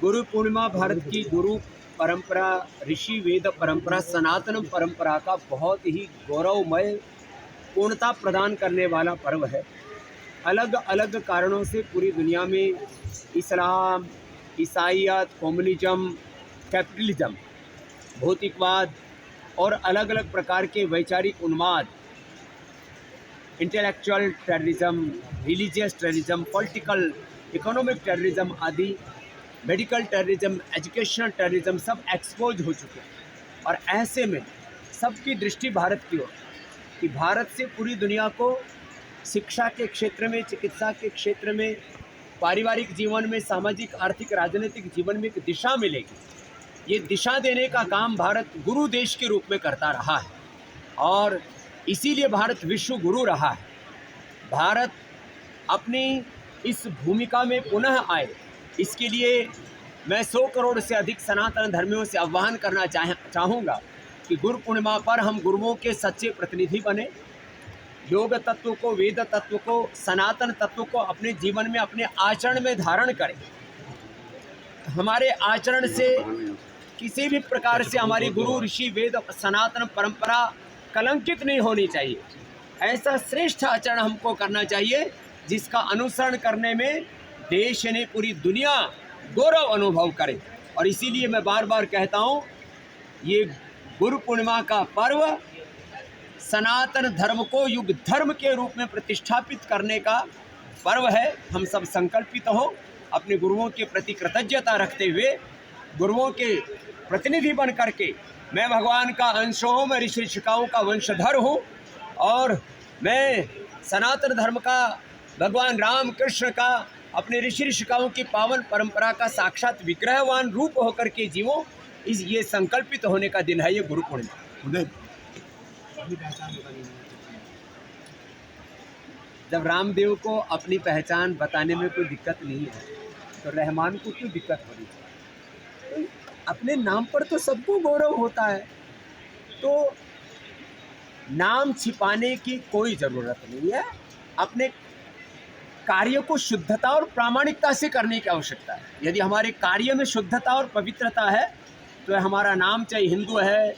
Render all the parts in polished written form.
गुरु पूर्णिमा भारत की गुरु परंपरा, ऋषि वेद परंपरा, सनातन परंपरा का बहुत ही गौरवमय पूर्णता प्रदान करने वाला पर्व है। अलग अलग कारणों से पूरी दुनिया में इस्लाम, ईसाईयत, कम्युनिज्म, कैपिटलिज्म, भौतिकवाद और अलग अलग प्रकार के वैचारिक उन्माद, intellectual terrorism, religious terrorism, political economic terrorism आदि, मेडिकल टेररिज्म, एजुकेशनल टेररिज्म सब एक्सपोज हो चुके हैं। और ऐसे में सबकी दृष्टि भारत की ओर कि भारत से पूरी दुनिया को शिक्षा के क्षेत्र में, चिकित्सा के क्षेत्र में, पारिवारिक जीवन में, सामाजिक, आर्थिक, राजनीतिक जीवन में एक दिशा मिलेगी। ये दिशा देने का काम भारत गुरु देश के रूप में करता रहा है और इसीलिए भारत विश्व गुरु रहा है। भारत अपनी इस भूमिका में पुनः आए, इसके लिए मैं 100 करोड़ से अधिक सनातन धर्मियों से आह्वान करना चाहूँगा कि गुरु पूर्णिमा पर हम गुरुओं के सच्चे प्रतिनिधि बने, योग तत्व को, वेद तत्व को, सनातन तत्व को अपने जीवन में, अपने आचरण में धारण करें। हमारे आचरण से किसी भी प्रकार से हमारी गुरु, ऋषि, वेद, सनातन परंपरा कलंकित नहीं होनी चाहिए। ऐसा श्रेष्ठ आचरण हमको करना चाहिए जिसका अनुसरण करने में देश ने, पूरी दुनिया गौरव अनुभव करे। और इसीलिए मैं बार बार कहता हूँ, ये गुरु पूर्णिमा का पर्व सनातन धर्म को युग धर्म के रूप में प्रतिष्ठापित करने का पर्व है। हम सब संकल्पित हो, अपने गुरुओं के प्रति कृतज्ञता रखते हुए, गुरुओं के प्रतिनिधि बन करके, मैं भगवान का अंश हूँ, मैं ऋषि ऋषिकाओं का वंशधर हूँ और मैं सनातन धर्म का, भगवान राम कृष्ण का, अपने ऋषि ऋषिकाओं की पावन परंपरा का साक्षात विग्रहवान रूप होकर के जीवो। ये संकल्पित होने का दिन है ये गुरु पूर्णिमा। जब रामदेव को अपनी पहचान बताने में कोई दिक्कत नहीं है तो रहमान को क्यों दिक्कत हो रही है? अपने नाम पर तो सबको गौरव होता है, तो नाम छिपाने की कोई ज़रूरत नहीं है। अपने कार्य को शुद्धता और प्रामाणिकता से करने की आवश्यकता है। यदि हमारे कार्य में शुद्धता और पवित्रता है तो हमारा नाम, चाहे हिंदू है,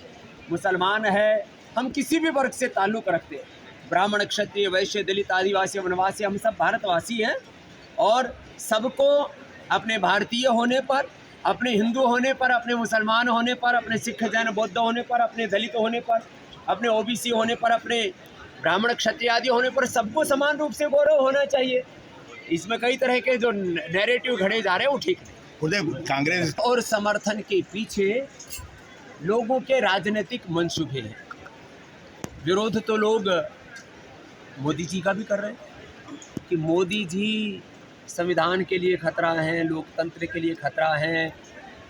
मुसलमान है, हम किसी भी वर्ग से ताल्लुक़ रखते हैं, ब्राह्मण, क्षत्रिय, वैश्य, दलित, आदिवासी, वनवासी, हम सब भारतवासी हैं और सबको अपने भारतीय होने पर, अपने हिंदू होने पर, अपने मुसलमान होने पर, अपने सिख, जैन, बौद्ध होने पर, अपने दलित होने पर, अपने ओबीसी होने पर, अपने ब्राह्मण, क्षत्रिय आदि होने पर सबको समान रूप से गौरव होना चाहिए। इसमें कई तरह के जो नैरेटिव घड़े जा रहे हैं वो ठीक नहीं। कांग्रेस और समर्थन के पीछे लोगों के राजनीतिक मंसूबे हैं। विरोध तो लोग मोदी जी का भी कर रहे हैं कि मोदी जी संविधान के लिए खतरा हैं, लोकतंत्र के लिए खतरा हैं,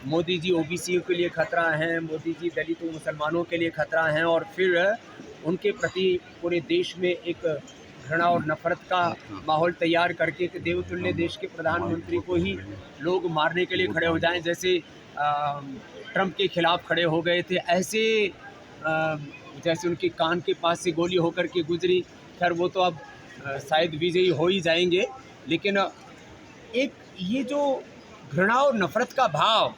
मोदी जी ओबीसी के लिए खतरा हैं, मोदी जी दलितों, मुसलमानों के लिए खतरा हैं, और फिर उनके प्रति पूरे देश में एक घृणा और नफरत का माहौल तैयार करके कि देवतुल्य देश के प्रधानमंत्री को ही लोग मारने के लिए खड़े हो जाएं, जैसे ट्रंप के खिलाफ खड़े हो गए थे, ऐसे जैसे उनके कान के पास से गोली होकर के गुजरी। खैर वो तो अब शायद विजयी हो ही जाएंगे, लेकिन एक ये जो घृणा और नफरत का भाव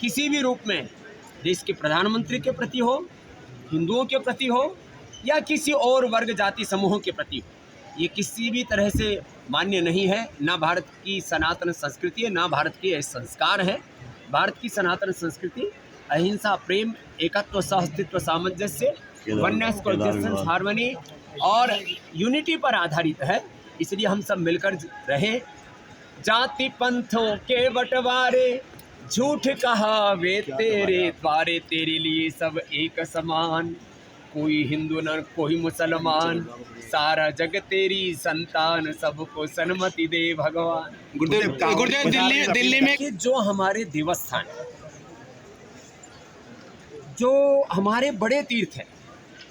किसी भी रूप में देश के प्रधानमंत्री के प्रति हो, हिंदुओं के प्रति हो या किसी और वर्ग जाति समूहों के प्रति हो, ये किसी भी तरह से मान्य नहीं है। ना भारत की सनातन संस्कृति है, ना भारत के संस्कार है। भारत की सनातन संस्कृति अहिंसा, प्रेम, एकत्व, सहअस्तित्व, सामंजस्य, वननेस, कोएग्जिस्टेंस, हार्मनी और यूनिटी पर आधारित है। इसलिए हम सब मिलकर रहें। जाति पंथों के बंटवारे, झूठ कहावे तेरे द्वारे, तेरे लिए सब एक समान, कोई हिंदू न कोई मुसलमान, सारा जग तेरी संतान, सबको सन्मति दे भगवान। गुरुदेव दिल्ली में जो हमारे देवस्थान, जो हमारे बड़े तीर्थ हैं,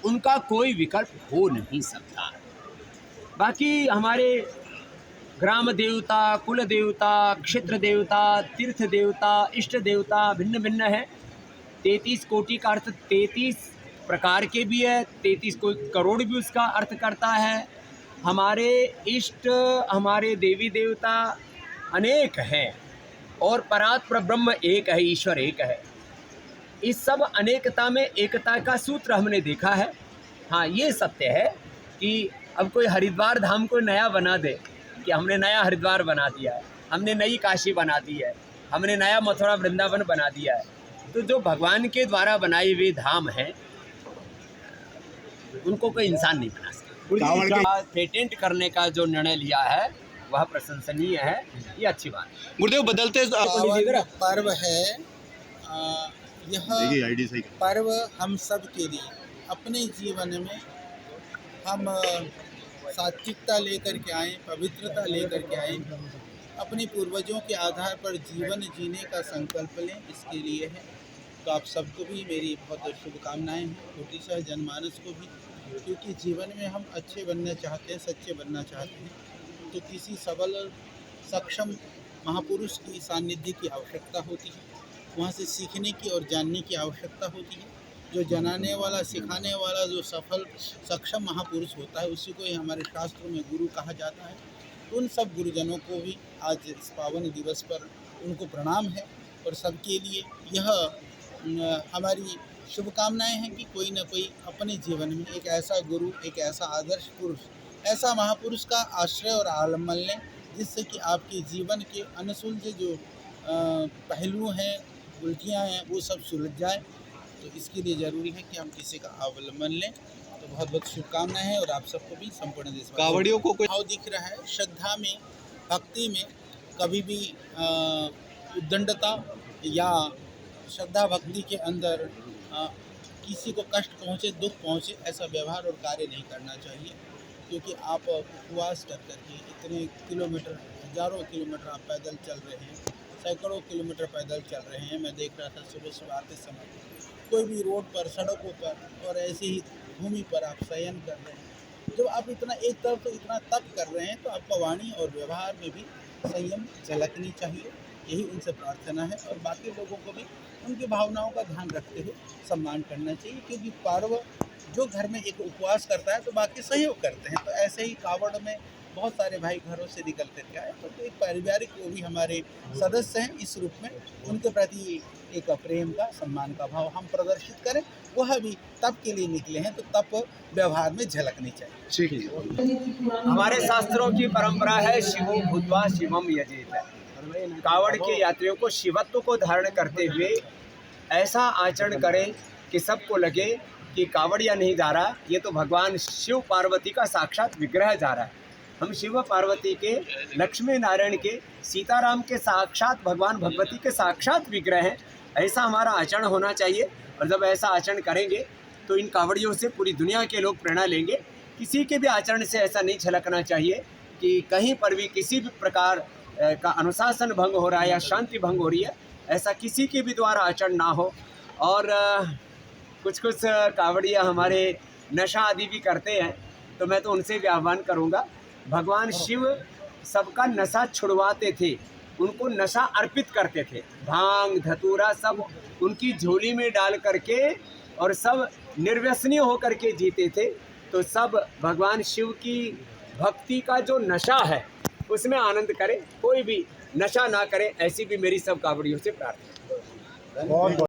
उनका कोई विकल्प हो नहीं सकता। बाकी हमारे ग्राम देवता, कुल देवता, क्षेत्र देवता, तीर्थ देवता, इष्ट देवता भिन्न भिन्न है। 33 कोटि का अर्थ 33 प्रकार के भी है, 33 करोड़ भी उसका अर्थ करता है। हमारे इष्ट, हमारे देवी देवता अनेक हैं और परात्पर ब्रह्म एक है, ईश्वर एक है। इस सब अनेकता में एकता का सूत्र हमने देखा है। हाँ, ये सत्य है कि अब कोई हरिद्वार धाम को नया बना दे कि हमने नया हरिद्वार बना दिया है, हमने नई काशी बना दी है, हमने नया मथुरा वृंदावन बना दिया है, तो जो भगवान के द्वारा बनाए हुए धाम हैं उनको कोई इंसान नहीं बना सकता। पेटेंट करने का जो निर्णय लिया है वह प्रशंसनीय है, ये अच्छी बात है। गुरुदेव बदलते पावन पर्व है। यह पर्व हम सब के लिए अपने जीवन में हम सात्विकता लेकर के आए, पवित्रता लेकर के आए, अपने पूर्वजों के आधार पर जीवन जीने का संकल्प लें, इसके लिए है। तो आप सबको भी मेरी बहुत शुभकामनाएं हैं, कोटिशः जनमानस को भी, क्योंकि जीवन में हम अच्छे बनना चाहते हैं, सच्चे बनना चाहते हैं, तो किसी सबल और सक्षम महापुरुष की सानिध्य की आवश्यकता होती है, वहाँ से सीखने की और जानने की आवश्यकता होती है। जो जनाने वाला, सिखाने वाला, जो सफल सक्षम महापुरुष होता है, उसी को ही हमारे शास्त्रों में गुरु कहा जाता है। उन सब गुरुजनों को भी आज इस पावन दिवस पर उनको प्रणाम है, और सबके लिए यह हमारी शुभकामनाएं हैं कि कोई न कोई अपने जीवन में एक ऐसा गुरु, एक ऐसा आदर्श पुरुष, ऐसा महापुरुष का आश्रय और आलम्बन लें, जिससे कि आपके जीवन के अनसुलझे जो पहलू हैं, उल्टियाँ हैं, वो सब सुलझ जाए। तो इसके लिए ज़रूरी है कि हम किसी का अवलंबन लें। तो बहुत बहुत शुभकामनाएं हैं, और आप सबको भी संपूर्ण देश कावड़ियों को कोई भाव दिख रहा है। श्रद्धा में, भक्ति में कभी भी उद्दंडता या श्रद्धा भक्ति के अंदर किसी को कष्ट पहुँचे, दुख पहुँचे, ऐसा व्यवहार और कार्य नहीं करना चाहिए। क्योंकि आप उपवास कर करके इतने किलोमीटर, हज़ारों किलोमीटर आप पैदल चल रहे हैं, सैकड़ों किलोमीटर पैदल चल रहे हैं। मैं देख रहा था सुबह सुबह आते समय कोई भी रोड पर, सड़कों पर और ऐसे ही भूमि पर आप शयन कर रहे हैं। जब आप इतना एक तरफ तो इतना तप कर रहे हैं, तो आपका वाणी और व्यवहार में भी संयम झलकनी चाहिए। यही उनसे प्रार्थना है, और बाकी लोगों को भी उनकी भावनाओं का ध्यान रखते हुए सम्मान करना चाहिए। क्योंकि पर्व जो घर में एक उपवास करता है तो बाकी सहयोग करते हैं। तो ऐसे ही कावड़ में बहुत सारे भाई घरों से निकल करके आए, तो एक पारिवारिक वो भी हमारे सदस्य हैं। इस रूप में उनके प्रति एक प्रेम का, सम्मान का भाव हम प्रदर्शित करें। वह भी तप के लिए निकले हैं, तो तप व्यवहार में झलकनी चाहिए। ठीक है। हमारे शास्त्रों की परंपरा है, शिवो भूत्वा शिवम यजेत। कावड़ के यात्रियों को शिवत्व को धारण करते हुए ऐसा आचरण करें कि सबको लगे कि कावड़िया नहीं जा रहा, ये तो भगवान शिव पार्वती का साक्षात विग्रह जा रहा है। हम शिव पार्वती के, लक्ष्मी नारायण के, सीताराम के साक्षात भगवान भगवती के साक्षात विग्रह हैं। ऐसा हमारा आचरण होना चाहिए, और जब ऐसा आचरण करेंगे तो इन कावड़ियों से पूरी दुनिया के लोग प्रेरणा लेंगे। किसी के भी आचरण से ऐसा नहीं झलकना चाहिए कि कहीं पर भी किसी भी प्रकार का अनुशासन भंग हो रहा है या शांति भंग हो रही है, ऐसा किसी के भी द्वारा आचरण ना हो। और कुछ कावड़िया हमारे नशा आदि भी करते हैं, तो मैं तो उनसे भी आह्वान करूँगा, भगवान शिव सबका नशा छुड़वाते थे, उनको नशा अर्पित करते थे, भांग धतूरा सब उनकी झोली में डाल करके, और सब निर्व्यसनी होकर के जीते थे। तो सब भगवान शिव की भक्ति का जो नशा है उसमें आनंद करें, कोई भी नशा ना करें, ऐसी भी मेरी सब कावड़ियों से प्रार्थना है।